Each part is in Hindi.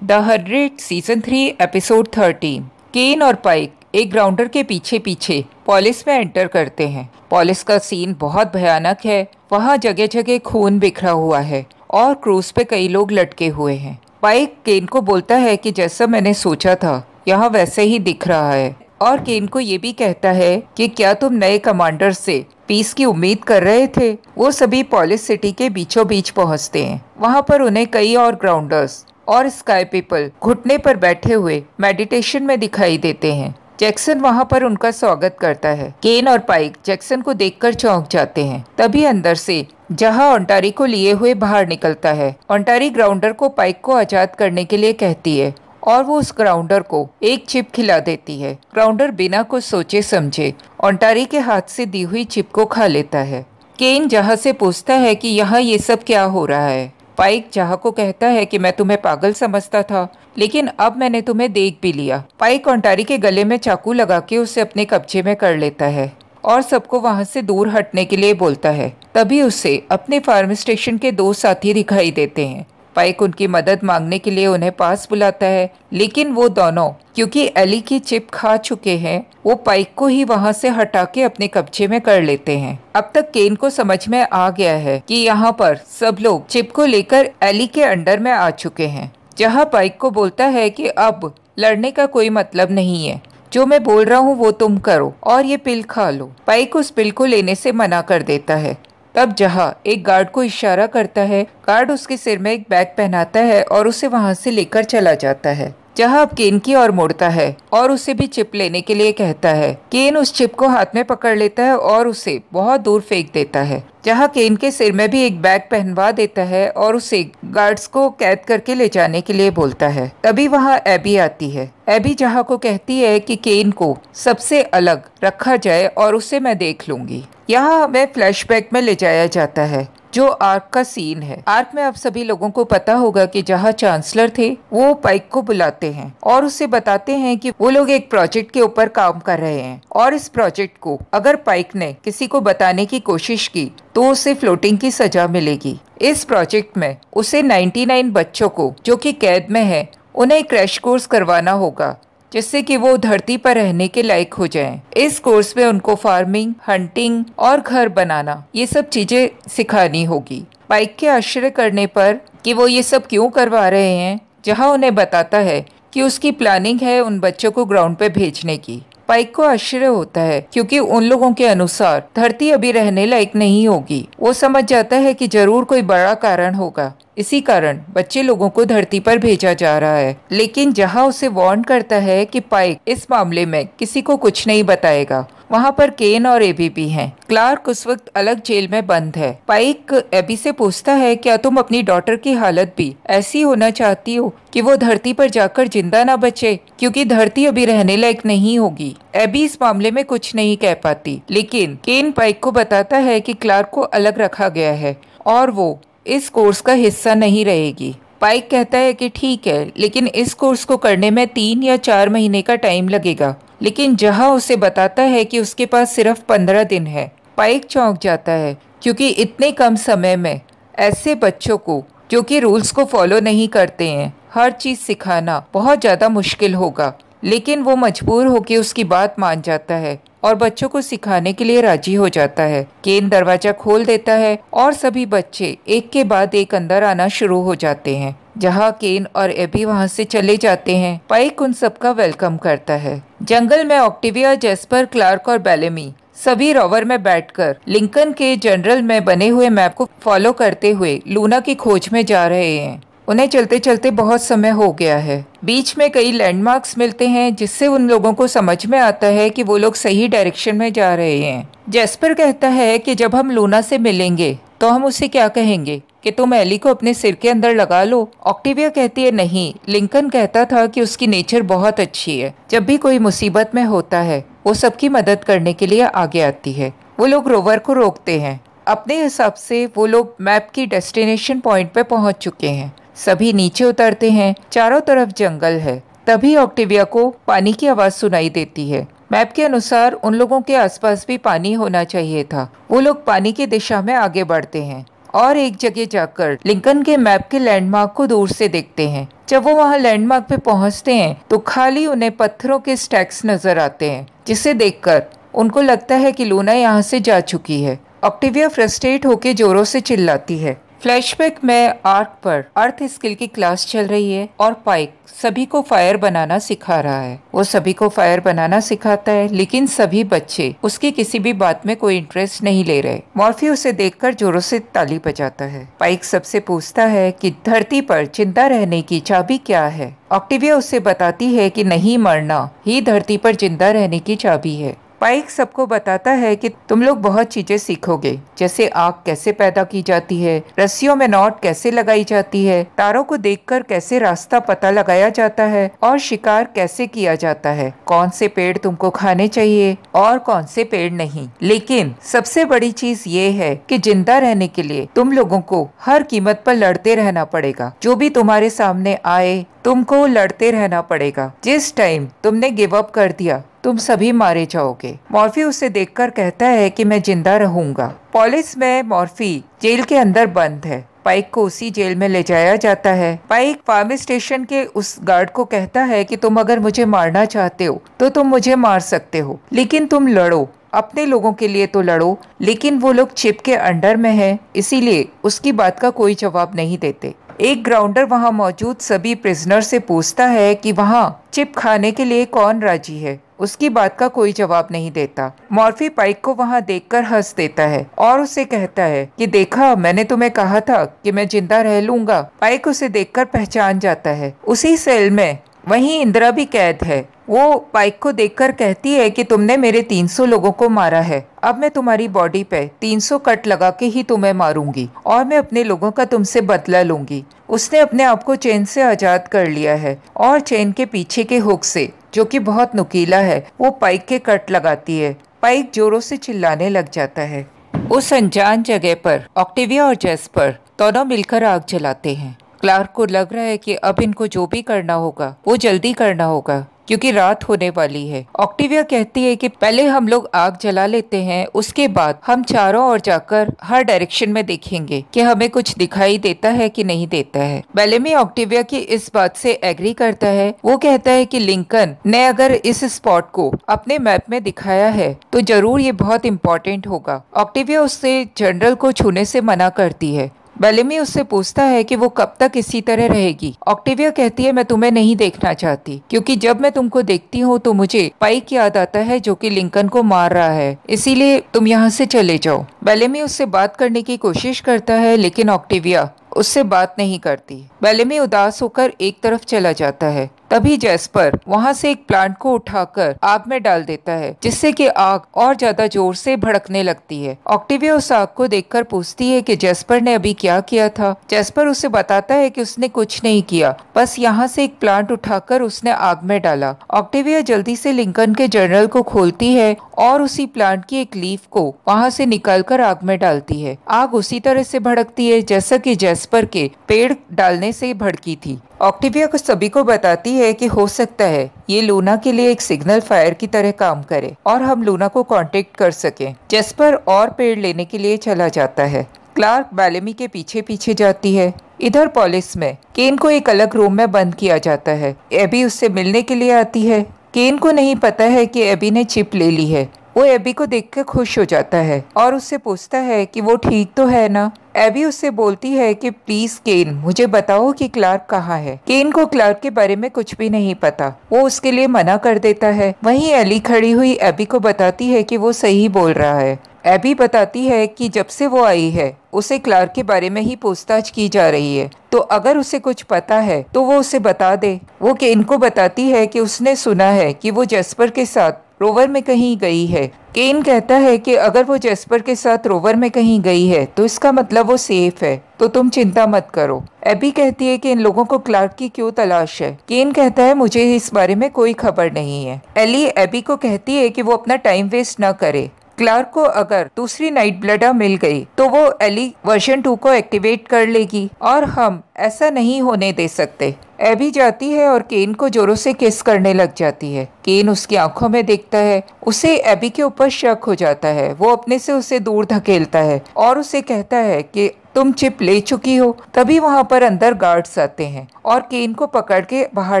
The 100 season 3 episode 13। केन और पाइक एक ग्राउंडर के पीछे पीछे पॉलिस में एंटर करते हैं। पॉलिस का सीन बहुत भयानक है। वहाँ जगह जगह खून बिखरा हुआ है और क्रूज पे कई लोग लटके हुए हैं। पाइक केन को बोलता है कि जैसा मैंने सोचा था यहाँ वैसे ही दिख रहा है, और केन को ये भी कहता है कि क्या तुम नए कमांडर से पीस की उम्मीद कर रहे थे। वो सभी पॉलिस सिटी के बीचों बीच पहुंचते हैं। वहां पर उन्हें कई और ग्राउंडर्स और स्काई पीपल घुटने पर बैठे हुए मेडिटेशन में दिखाई देते हैं। जैक्सन वहां पर उनका स्वागत करता है। केन और पाइक जैक्सन को देखकर चौंक जाते हैं। तभी अंदर से जहां ओंटारी को लिए हुए बाहर निकलता है। ओंटारी ग्राउंडर को पाइक को आजाद करने के लिए कहती है और वो उस ग्राउंडर को एक चिप खिला देती है। ग्राउंडर बिना कुछ सोचे समझे ओंटारी के हाथ से दी हुई चिप को खा लेता है। केन जहाँ से पूछता है कि यहाँ ये सब क्या हो रहा है। पाइक जहाँ को कहता है कि मैं तुम्हें पागल समझता था, लेकिन अब मैंने तुम्हें देख भी लिया। पाइक ओंटारी के गले में चाकू लगा के उसे अपने कब्जे में कर लेता है और सबको वहां से दूर हटने के लिए बोलता है। तभी उसे अपने फार्म स्टेशन के दो साथी दिखाई देते हैं। पाइक उनकी मदद मांगने के लिए उन्हें पास बुलाता है, लेकिन वो दोनों क्योंकि एली की चिप खा चुके हैं, वो पाइक को ही वहां से हटा के अपने कब्जे में कर लेते हैं। अब तक केन को समझ में आ गया है कि यहाँ पर सब लोग चिप को लेकर एली के अंडर में आ चुके हैं। जहाँ पाइक को बोलता है कि अब लड़ने का कोई मतलब नहीं है, जो मैं बोल रहा हूँ वो तुम करो और ये पिल खा लो। पाइक उस पिल को लेने से मना कर देता है। तब जहाँ एक गार्ड को इशारा करता है, गार्ड उसके सिर में एक बैग पहनाता है और उसे वहां से लेकर चला जाता है। जहाँ अब केन की ओर मुड़ता है और उसे भी चिप लेने के लिए कहता है। केन उस चिप को हाथ में पकड़ लेता है और उसे बहुत दूर फेंक देता है। जहाँ केन के सिर में भी एक बैग पहनवा देता है और उसे गार्ड्स को कैद करके ले जाने के लिए बोलता है। तभी वहाँ एबी आती है। एबी जहाँ को कहती है कि केन को सबसे अलग रखा जाए और उसे मैं देख लूंगी। यहाँ हमें फ्लैशबैक में ले जाया जाता है, जो आर्क का सीन है। आर्क में आप सभी लोगों को पता होगा कि जहाँ चांसलर थे वो पाइक को बुलाते हैं और उसे बताते हैं कि वो लोग एक प्रोजेक्ट के ऊपर काम कर रहे हैं और इस प्रोजेक्ट को अगर पाइक ने किसी को बताने की कोशिश की तो उसे फ्लोटिंग की सजा मिलेगी। इस प्रोजेक्ट में उसे 99 बच्चों को जो कि कैद में है उन्हें क्रैश कोर्स करवाना होगा, जिससे कि वो धरती पर रहने के लायक हो जाएं। इस कोर्स में उनको फार्मिंग, हंटिंग और घर बनाना ये सब चीजें सिखानी होगी। पाइक के आश्चर्य करने पर कि वो ये सब क्यों करवा रहे हैं, जहां उन्हें बताता है कि उसकी प्लानिंग है उन बच्चों को ग्राउंड पे भेजने की। पाइक को आश्चर्य होता है क्योंकि उन लोगों के अनुसार धरती अभी रहने लायक नहीं होगी। वो समझ जाता है कि जरूर कोई बड़ा कारण होगा, इसी कारण बच्चे लोगों को धरती पर भेजा जा रहा है। लेकिन जहाँ उसे वार्न करता है कि पाइक इस मामले में किसी को कुछ नहीं बताएगा, वहाँ पर केन और एबी भी हैं। क्लार्क उस वक्त अलग जेल में बंद है। पाइक एबी से पूछता है, क्या तुम अपनी डॉटर की हालत भी ऐसी होना चाहती हो कि वो धरती पर जाकर जिंदा ना बचे, क्योंकि धरती अभी रहने लायक नहीं होगी। एबी इस मामले में कुछ नहीं कह पाती, लेकिन केन पाइक को बताता है कि क्लार्क को अलग रखा गया है और वो इस कोर्स का हिस्सा नहीं रहेगी। पाइक कहता है कि ठीक है, लेकिन इस कोर्स को करने में 3 या 4 महीने का टाइम लगेगा। लेकिन जहां उसे बताता है कि उसके पास सिर्फ 15 दिन है। पाइक चौंक जाता है क्योंकि इतने कम समय में ऐसे बच्चों को जो कि रूल्स को फॉलो नहीं करते हैं हर चीज सिखाना बहुत ज्यादा मुश्किल होगा। लेकिन वो मजबूर होकर उसकी बात मान जाता है और बच्चों को सिखाने के लिए राजी हो जाता है। केन दरवाजा खोल देता है और सभी बच्चे एक के बाद एक अंदर आना शुरू हो जाते हैं। जहाँ केन और एबी वहाँ से चले जाते हैं, पाइक उन सबका वेलकम करता है। जंगल में ऑक्टिविया, जेस्पर, क्लार्क और बेलेमी सभी रोवर में बैठकर लिंकन के जनरल में बने हुए मैप को फॉलो करते हुए लूना की खोज में जा रहे हैं। उन्हें चलते चलते बहुत समय हो गया है। बीच में कई लैंडमार्क्स मिलते हैं जिससे उन लोगों को समझ में आता है कि वो लोग सही डायरेक्शन में जा रहे हैं। जेस्पर कहता है कि जब हम लूना से मिलेंगे तो हम उसे क्या कहेंगे कि तुम एली को अपने सिर के अंदर लगा लो। ऑक्टिविया कहती है नहीं, लिंकन कहता था कि उसकी नेचर बहुत अच्छी है। जब भी कोई मुसीबत में होता है वो सबकी मदद करने के लिए आगे आती है। वो लोग रोवर को रोकते हैं। अपने हिसाब से वो लोग मैप की डेस्टिनेशन पॉइंट पे पहुंच चुके हैं। सभी नीचे उतरते हैं। चारों तरफ जंगल है। तभी ऑक्टिविया को पानी की आवाज सुनाई देती है। मैप के अनुसार उन लोगों के आसपास भी पानी होना चाहिए था। वो लोग पानी की दिशा में आगे बढ़ते हैं। और एक जगह जाकर लिंकन के मैप के लैंडमार्क को दूर से देखते हैं। जब वो वहाँ लैंडमार्क पे पहुँचते हैं तो खाली उन्हें पत्थरों के स्टैक्स नजर आते हैं, जिसे देखकर उनको लगता है कि लूना यहाँ से जा चुकी है। ऑक्टेविया फ्रस्ट्रेट होकर जोरों से चिल्लाती है। फ्लैशबैक में आर्क पर अर्थ स्किल की क्लास चल रही है और पाइक सभी को फायर बनाना सिखा रहा है। वो सभी को फायर बनाना सिखाता है, लेकिन सभी बच्चे उसकी किसी भी बात में कोई इंटरेस्ट नहीं ले रहे। मॉर्फी उसे देखकर जोरों से ताली बजाता है। पाइक सबसे पूछता है कि धरती पर जिंदा रहने की चाबी क्या है। ऑक्टेविया उसे बताती है कि नहीं मरना ही धरती पर जिंदा रहने की चाबी है। पाइक सबको बताता है कि तुम लोग बहुत चीजें सीखोगे, जैसे आग कैसे पैदा की जाती है, रस्सियों में नॉट कैसे लगाई जाती है, तारों को देखकर कैसे रास्ता पता लगाया जाता है और शिकार कैसे किया जाता है, कौन से पेड़ तुमको खाने चाहिए और कौन से पेड़ नहीं। लेकिन सबसे बड़ी चीज ये है कि जिंदा रहने के लिए तुम लोगों को हर कीमत पर लड़ते रहना पड़ेगा। जो भी तुम्हारे सामने आए तुमको लड़ते रहना पड़ेगा। जिस टाइम तुमने गिव अप कर दिया तुम सभी मारे जाओगे। मॉर्फी उसे देखकर कहता है कि मैं जिंदा रहूंगा। पॉलिस में मॉर्फी जेल के अंदर बंद है। पाइक को उसी जेल में ले जाया जाता है। पाइक फार्म स्टेशन के उस गार्ड को कहता है कि तुम अगर मुझे मारना चाहते हो तो तुम मुझे मार सकते हो, लेकिन तुम लड़ो, अपने लोगों के लिए तो लड़ो। लेकिन वो लोग चिप के अंडर में है, इसीलिए उसकी बात का कोई जवाब नहीं देते। एक ग्राउंडर वहाँ मौजूद सभी प्रिजनर से पूछता है कि वहाँ चिप खाने के लिए कौन राजी है। उसकी बात का कोई जवाब नहीं देता। मॉर्फी पाइक को वहाँ देखकर हंस देता है और उसे कहता है कि देखा, मैंने तुम्हें कहा था कि मैं जिंदा रह लूंगा। पाइक उसे देखकर पहचान जाता है। उसी सेल में वहीं इंदिरा भी कैद है। वो पाइक को देखकर कहती है कि तुमने मेरे 300 लोगों को मारा है, अब मैं तुम्हारी बॉडी पे 300 कट लगा के ही तुम्हें मारूंगी और मैं अपने लोगों का तुमसे बदला लूंगी। उसने अपने आप को चेन से आजाद कर लिया है और चेन के पीछे के हुक से, जो कि बहुत नुकीला है, वो पाइक के कट लगाती है। पाइक जोरों से चिल्लाने लग जाता है। उस अनजान जगह पर ऑक्टेविया और जेस्पर दोनों मिलकर आग जलाते हैं। क्लार्क को लग रहा है कि अब इनको जो भी करना होगा वो जल्दी करना होगा, क्योंकि रात होने वाली है। ऑक्टेविया कहती है कि पहले हम लोग आग जला लेते हैं, उसके बाद हम चारों ओर जाकर हर डायरेक्शन में देखेंगे कि हमें कुछ दिखाई देता है कि नहीं देता है। बेलेमी ऑक्टेविया की इस बात से एग्री करता है। वो कहता है कि लिंकन ने अगर इस स्पॉट को अपने मैप में दिखाया है तो जरूर ये बहुत इम्पोर्टेंट होगा। ऑक्टेविया उससे जनरल को छूने से मना करती है। बेलेमी उससे पूछता है कि वो कब तक इसी तरह रहेगी। ऑक्टेविया कहती है मैं तुम्हें नहीं देखना चाहती, क्योंकि जब मैं तुमको देखती हूँ तो मुझे पाइक याद आता है जो कि लिंकन को मार रहा है, इसीलिए तुम यहाँ से चले जाओ। बेलेमी उससे बात करने की कोशिश करता है, लेकिन ऑक्टेविया उससे बात नहीं करती। बेलेमी उदास होकर एक तरफ चला जाता है। तभी जेस्पर वहाँ से एक प्लांट को उठाकर आग में डाल देता है, जिससे कि आग और ज्यादा जोर से भड़कने लगती है। ऑक्टेविया उस आग को देखकर पूछती है कि जेस्पर ने अभी क्या किया था। जेस्पर उसे बताता है कि उसने कुछ नहीं किया, बस यहाँ से एक प्लांट उठाकर उसने आग में डाला। ऑक्टेविया जल्दी से लिंकन के जर्नल को खोलती है और उसी प्लांट की एक लीफ को वहाँ से निकालकर आग में डालती है। आग उसी तरह से भड़कती है जैसा कि जेस्पर के पेड़ डालने से भड़की थी। ऑक्टेविया को सभी को बताती है कि हो सकता है ये लूना के लिए एक सिग्नल फायर की तरह काम करे और हम लूना को कांटेक्ट कर सकें। जेस्पर और पेड़ लेने के लिए चला जाता है। क्लार्क बेलेमी के पीछे पीछे जाती है। इधर पॉलिस में केन को एक अलग रूम में बंद किया जाता है। एबी उससे मिलने के लिए आती है। केन को नहीं पता है कि एबी ने चिप ले ली है। वो एबी को देखकर खुश हो जाता है और उससे पूछता है कि वो ठीक तो है ना। एबी उससे बोलती है कि प्लीज केन, मुझे बताओ कि क्लार्क कहाँ है। केन को क्लार्क के बारे में कुछ भी नहीं पता, वो उसके लिए मना कर देता है। वहीं एली खड़ी हुई एबी को बताती है कि वो सही बोल रहा है। एबी बताती है कि जब से वो आई है उसे क्लार्क के बारे में ही पूछताछ की जा रही है, तो अगर उसे कुछ पता है तो वो उसे बता दे। वो केन को बताती है कि उसने सुना है कि वो जेस्पर के साथ रोवर में कहीं गई है। केन कहता है कि अगर वो जेस्पर के साथ रोवर में कहीं गई है तो इसका मतलब वो सेफ है, तो तुम चिंता मत करो। एबी कहती है कि इन लोगों को क्लार्क की क्यों तलाश है। केन कहता है मुझे इस बारे में कोई खबर नहीं है। एली एबी को कहती है कि वो अपना टाइम वेस्ट न करे। क्लार्क को अगर दूसरी नाइट ब्लडा मिल गई तो वो एली वर्जन 2 को एक्टिवेट कर लेगी और हम ऐसा नहीं होने दे सकते। एबी जाती है और केन को जोरों से किस करने लग जाती है। केन उसकी आंखों में देखता है। उसे एबी के ऊपर शक हो जाता है। वो अपने से उसे दूर धकेलता है और उसे कहता है कि तुम चिप ले चुकी हो। तभी वहाँ पर अंदर गार्ड्स आते हैं और केन को पकड़ के बाहर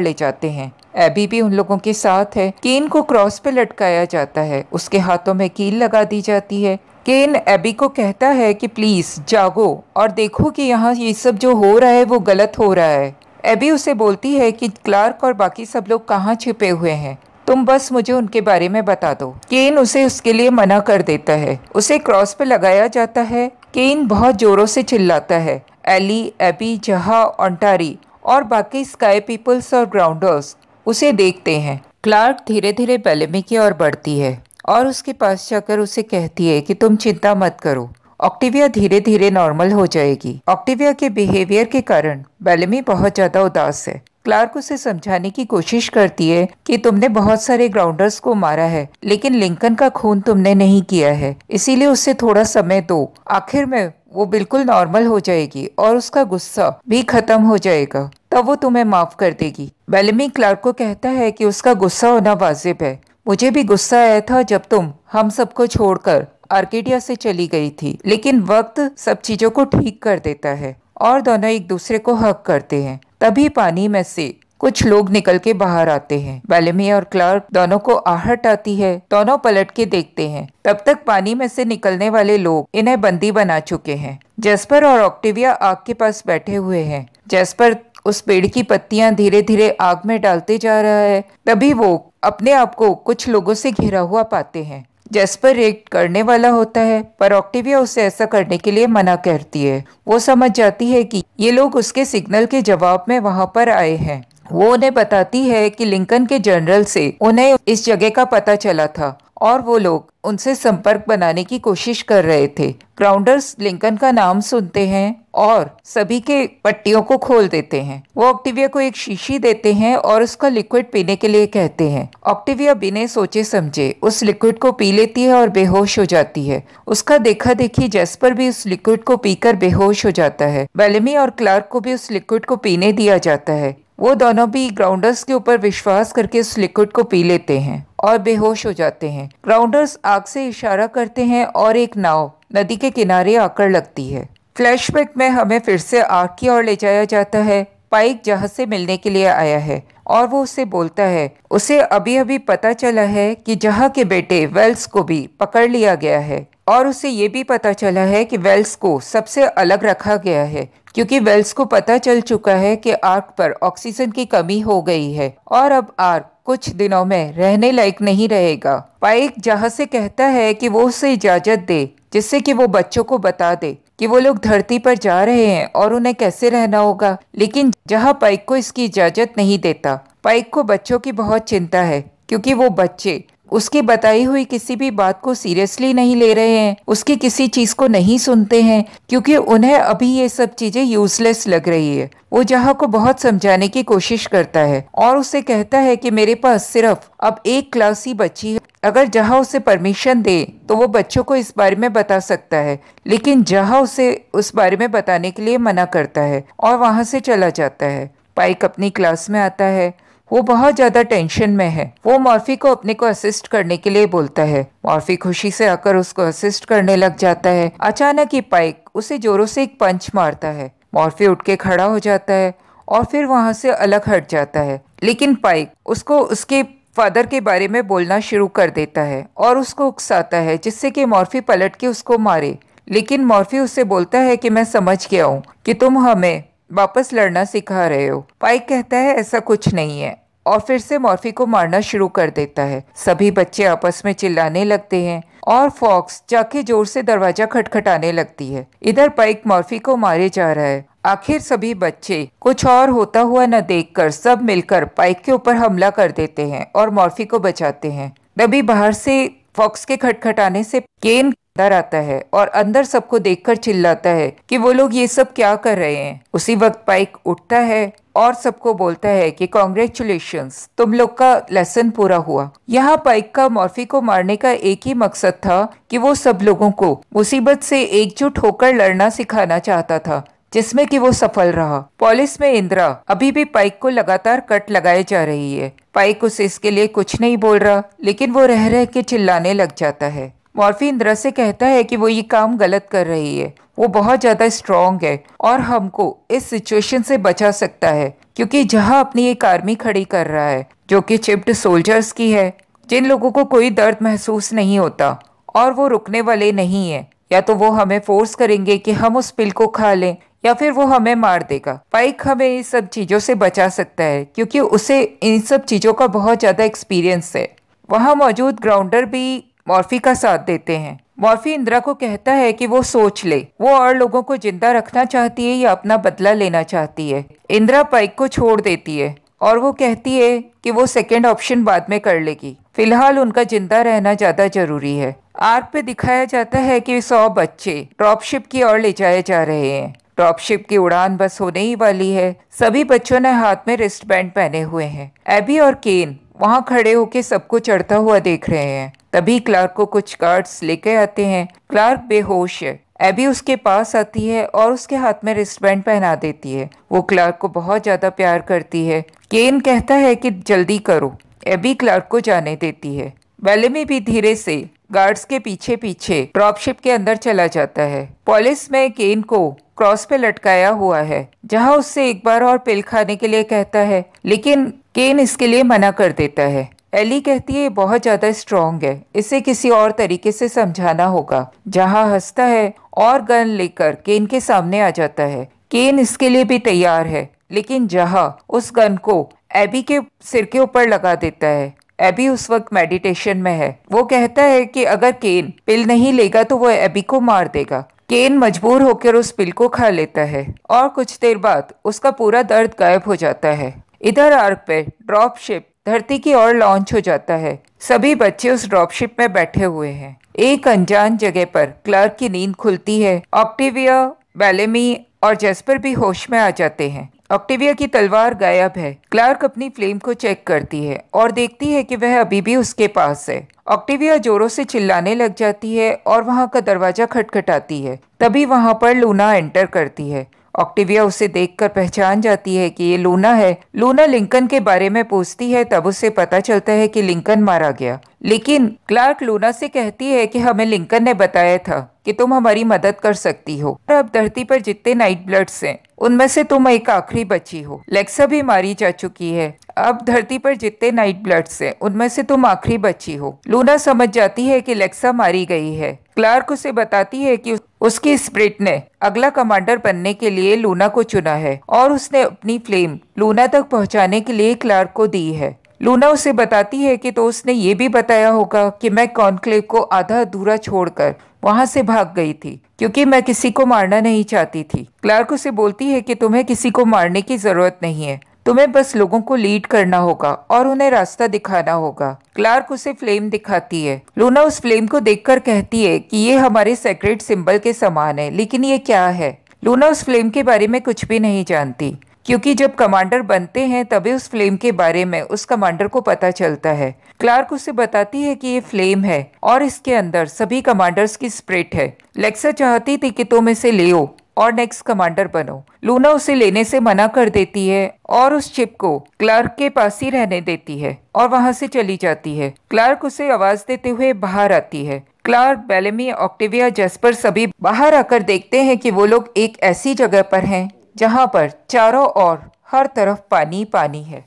ले जाते हैं। एबी भी उन लोगों के साथ है। केन को क्रॉस पे लटकाया जाता है, उसके हाथों में कील लगा दी जाती है। केन एबी को कहता है कि प्लीज जागो और देखो कि यहाँ ये सब जो हो रहा है वो गलत हो रहा है। एबी उसे बोलती है कि क्लार्क और बाकी सब लोग कहाँ छिपे हुए हैं, तुम बस मुझे उनके बारे में बता दो। केन उसे उसके लिए मना कर देता है। उसे क्रॉस पे लगाया जाता है। केन बहुत जोरों से चिल्लाता है। एली, एबी, जहा, ओंटारी और बाकी स्काई पीपल्स और ग्राउंडर्स उसे देखते हैं। क्लार्क धीरे धीरे बेलेमी की ओर बढ़ती है और उसके पास जाकर उसे कहती है कि तुम चिंता मत करो, ऑक्टेविया धीरे धीरे नॉर्मल हो जाएगी। ऑक्टेविया के बिहेवियर के कारण बेलेमी बहुत ज्यादा उदास है। क्लार्क उसे समझाने की कोशिश करती है कि तुमने बहुत सारे ग्राउंडर्स को मारा है, लेकिन लिंकन का खून तुमने नहीं किया है, इसीलिए उससे थोड़ा समय दो। आखिर में वो बिल्कुल नॉर्मल हो जाएगी और उसका गुस्सा भी खत्म हो जाएगा, तब वो तुम्हें माफ कर देगी। बेलेमी क्लार्क को कहता है कि उसका गुस्सा होना वाजिब है। मुझे भी गुस्सा आया था जब तुम हम सबको छोड़कर आर्केडिया से चली गई थी, लेकिन वक्त सब चीजों को ठीक कर देता है। और दोनों एक दूसरे को हक करते हैं। तभी पानी में से कुछ लोग निकल के बाहर आते हैं। बेलेमी और क्लार्क दोनों को आहट आती है। दोनों पलट के देखते हैं। तब तक पानी में से निकलने वाले लोग इन्हें बंदी बना चुके हैं। जैस्पर और ऑक्टेविया आग के पास बैठे हुए हैं। जैस्पर उस पेड़ की पत्तियां धीरे धीरे आग में डालते जा रहा है। तभी वो अपने आप को कुछ लोगों से घिरा हुआ पाते हैं। जैस्पर रिएक्ट करने वाला होता है, पर ऑक्टेविया उसे ऐसा करने के लिए मना करती है। वो समझ जाती है कि ये लोग उसके सिग्नल के जवाब में वहां पर आए हैं। वो उन्हें बताती है कि लिंकन के जनरल से उन्हें इस जगह का पता चला था और वो लोग उनसे संपर्क बनाने की कोशिश कर रहे थे। ग्राउंडर्स लिंकन का नाम सुनते हैं और सभी के पट्टियों को खोल देते हैं। वो ऑक्टेविया को एक शीशी देते हैं और उसका लिक्विड पीने के लिए कहते हैं। ऑक्टेविया बिना सोचे समझे उस लिक्विड को पी लेती है और बेहोश हो जाती है। उसका देखा देखी जैस्पर भी उस लिक्विड को पीकर बेहोश हो जाता है। बेलेमी और क्लार्क को भी उस लिक्विड को पीने दिया जाता है। वो दोनों भी ग्राउंडर्स के ऊपर विश्वास करके उस लिक्विड को पी लेते हैं और बेहोश हो जाते हैं। ग्राउंडर्स आग से इशारा करते हैं और एक नाव नदी के किनारे आकर लगती है। फ्लैशबैक में हमें फिर से आग की ओर ले जाया जाता है। पाइक जहाज से मिलने के लिए आया है और वो उससे बोलता है उसे अभी अभी पता चला है कि जहा के बेटे वेल्स को भी पकड़ लिया गया है और उसे ये भी पता चला है कि वेल्स को सबसे अलग रखा गया है क्योंकि वेल्स को पता चल चुका है कि आर्क पर ऑक्सीजन की कमी हो गई है और अब आर्क कुछ दिनों में रहने लायक नहीं रहेगा। पाइक जहाज से कहता है कि वो उसे इजाजत दे जिससे कि वो बच्चों को बता दे कि वो लोग धरती पर जा रहे हैं और उन्हें कैसे रहना होगा, लेकिन जहां पाइक को इसकी इजाजत नहीं देता। पाइक को बच्चों की बहुत चिंता है क्योंकि वो बच्चे उसकी बताई हुई किसी भी बात को सीरियसली नहीं ले रहे हैं, उसकी किसी चीज को नहीं सुनते हैं क्योंकि उन्हें अभी ये सब चीजें यूजलेस लग रही है। वो जहा को बहुत समझाने की कोशिश करता है और उसे कहता है कि मेरे पास सिर्फ अब एक क्लास ही बची है। अगर जहा उसे परमिशन दे तो वो बच्चों को इस बारे में बता सकता है, लेकिन जहा उसे उस बारे में बताने के लिए मना करता है और वहां से चला जाता है। पाइक अपनी क्लास में आता है। वो बहुत ज्यादा टेंशन में है। वो मॉर्फी को अपने को असिस्ट करने के लिए बोलता है। मॉर्फी खुशी से आकर उसको असिस्ट करने लग जाता है। अचानक ही पाइक उसे जोरों से एक पंच मारता है। मॉर्फी उठ के खड़ा हो जाता है और फिर वहां से अलग हट जाता है, लेकिन पाइक उसको उसके फादर के बारे में बोलना शुरू कर देता है और उसको उकसाता है जिससे कि मॉर्फी पलट के उसको मारे। लेकिन मॉर्फी उससे बोलता है कि मैं समझ गया हूँ कि तुम हमें वापस लड़ना सिखा रहे हो। पाइक कहता है ऐसा कुछ नहीं है और फिर से मॉर्फी को मारना शुरू कर देता है। सभी बच्चे आपस में चिल्लाने लगते हैं और फॉक्स जाके जोर से दरवाजा खटखटाने लगती है। इधर पाइक मॉर्फी को मारे जा रहा है। आखिर सभी बच्चे कुछ और होता हुआ न देखकर सब मिलकर पाइक के ऊपर हमला कर देते हैं और मॉर्फी को बचाते हैं। तभी बाहर से फॉक्स के खटखटाने से केन अंदर आता है और अंदर सबको देखकर चिल्लाता है कि वो लोग ये सब क्या कर रहे हैं। उसी वक्त पाइक उठता है और सबको बोलता है कि कॉन्ग्रेचुलेशंस, तुम लोग का लेसन पूरा हुआ। यहाँ पाइक का मॉर्फी को मारने का एक ही मकसद था कि वो सब लोगों को मुसीबत से एकजुट होकर लड़ना सिखाना चाहता था, जिसमें कि वो सफल रहा। पुलिस में इंदिरा अभी भी पाइक को लगातार कट लगाए जा रही है। पाइक उसे इसके लिए कुछ नहीं बोल रहा, लेकिन वो रह रह के चिल्लाने लग जाता है। मॉर्फी इंदिरा से कहता है कि वो ये काम गलत कर रही है, वो बहुत ज्यादा स्ट्रांग है और हमको इस सिचुएशन से बचा सकता है, क्योंकि जहाँ अपनी एक आर्मी खड़ी कर रहा है जो कि चिप्ड सोल्जर्स की है, जिन लोगों को कोई दर्द महसूस नहीं होता और वो रुकने वाले नहीं है। या तो वो हमें फोर्स करेंगे कि हम उस पिल को खा लें या फिर वो हमें मार देगा। पाइक हमें इन सब चीजों से बचा सकता है क्योंकि उसे इन सब चीजों का बहुत ज्यादा एक्सपीरियंस है। वहाँ मौजूद ग्राउंडर भी मॉर्फी का साथ देते हैं। मॉर्फी इंदिरा को कहता है कि वो सोच ले, वो और लोगों को जिंदा रखना चाहती है या अपना बदला लेना चाहती है। इंदिरा पाइक को छोड़ देती है और वो कहती है कि वो सेकेंड ऑप्शन बाद में कर लेगी, फिलहाल उनका जिंदा रहना ज्यादा जरूरी है। आर्क पे दिखाया जाता है कि 100 बच्चे ड्रॉपशिप की ओर ले जाए जा रहे हैं। ड्रॉपशिप की उड़ान बस होने ही वाली है। सभी बच्चों ने हाथ में रिस्ट बैंड पहने हुए हैं। एबी और केन वहां खड़े होके सबको चढ़ता हुआ देख रहे हैं। तभी क्लार्क को कुछ गार्ड्स लेके आते हैं। क्लार्क बेहोश है। एबी उसके पास आती है और उसके हाथ में रिस्ट बैंड पहना देती है। वो क्लार्क को बहुत ज्यादा प्यार करती है। केन कहता है कि जल्दी करो। एबी क्लार्क को जाने देती है। बेलेमी भी धीरे से गार्ड्स के पीछे पीछे ड्रॉपशिप के अंदर चला जाता है। पुलिस में केन को क्रॉस पे लटकाया हुआ है, जहां उससे एक बार और पिल खाने के लिए कहता है, लेकिन केन इसके लिए मना कर देता है। एली कहती है बहुत ज्यादा स्ट्रांग है, इसे किसी और तरीके से समझाना होगा। जहां हंसता है और गन लेकर केन के सामने आ जाता है। केन इसके लिए भी तैयार है, लेकिन जहां उस गन को एबी के सिर के ऊपर लगा देता है। एबी उस वक्त मेडिटेशन में है। वो कहता है कि अगर केन पिल नहीं लेगा तो वो एबी को मार देगा। केन मजबूर होकर उस पिल को खा लेता है और कुछ देर बाद उसका पूरा दर्द गायब हो जाता है। इधर आर्क पे ड्रॉप शिप धरती की ओर लॉन्च हो जाता है। सभी बच्चे उस ड्रॉप शिप में बैठे हुए हैं। एक अनजान जगह पर क्लार्क की नींद खुलती है। ऑक्टेविया, बेलेमी और जेस्पर भी होश में आ जाते हैं। ऑक्टेविया की तलवार गायब है। क्लार्क अपनी फ्लेम को चेक करती है और देखती है कि वह अभी भी उसके पास है। ऑक्टेविया जोरों से चिल्लाने लग जाती है और वहां का दरवाजा खटखटाती है। तभी वहां पर लूना एंटर करती है। ऑक्टेविया उसे देखकर पहचान जाती है कि ये लूना है। लूना लिंकन के बारे में पूछती है, तब उसे पता चलता है कि लिंकन मारा गया। लेकिन क्लार्क लूना से कहती है कि हमें लिंकन ने बताया था कि तुम हमारी मदद कर सकती हो। अब धरती पर जितने नाइट ब्लड्स हैं उनमें से तुम एक आखिरी बची हो। लेक्सा भी मारी जा चुकी है। अब धरती पर जितने नाइट ब्लड्स हैं उनमें से तुम आखिरी बची हो। लूना समझ जाती है कि लेक्सा मारी गई है। क्लार्क उसे बताती है कि उसकी स्प्रिट ने अगला कमांडर बनने के लिए लूना को चुना है और उसने अपनी फ्लेम लूना तक पहुंचाने के लिए क्लार्क को दी है। लूना उसे बताती है कि तो उसने ये भी बताया होगा कि मैं कॉन्क्लेव को आधा अधूरा छोड़कर वहां से भाग गई थी क्योंकि मैं किसी को मारना नहीं चाहती थी। क्लार्क उसे बोलती है कि तुम्हें किसी को मारने की जरूरत नहीं है, तुम्हें बस लोगों को लीड करना होगा और उन्हें रास्ता दिखाना होगा। क्लार्क उसे फ्लेम दिखाती है। लूना उस फ्लेम को देखकर कहती है कि ये हमारे सेक्रेट सिंबल के समान है, लेकिन ये क्या है? लूना उस फ्लेम के बारे में कुछ भी नहीं जानती, क्योंकि जब कमांडर बनते हैं तभी उस फ्लेम के बारे में उस कमांडर को पता चलता है। क्लार्क उसे बताती है कि ये फ्लेम है और इसके अंदर सभी कमांडर्स की स्प्रिट है। लेक्सा चाहती थी कि तुम इसे ले आओ और नेक्स्ट कमांडर बनो। लूना उसे लेने से मना कर देती है और उस चिप को क्लार्क के पास ही रहने देती है और वहां से चली जाती है। क्लार्क उसे आवाज देते हुए बाहर आती है। क्लार्क, बेलेमी, ऑक्टेविया, जेस्पर सभी बाहर आकर देखते हैं कि वो लोग एक ऐसी जगह पर हैं जहां पर चारों ओर हर तरफ पानी पानी है।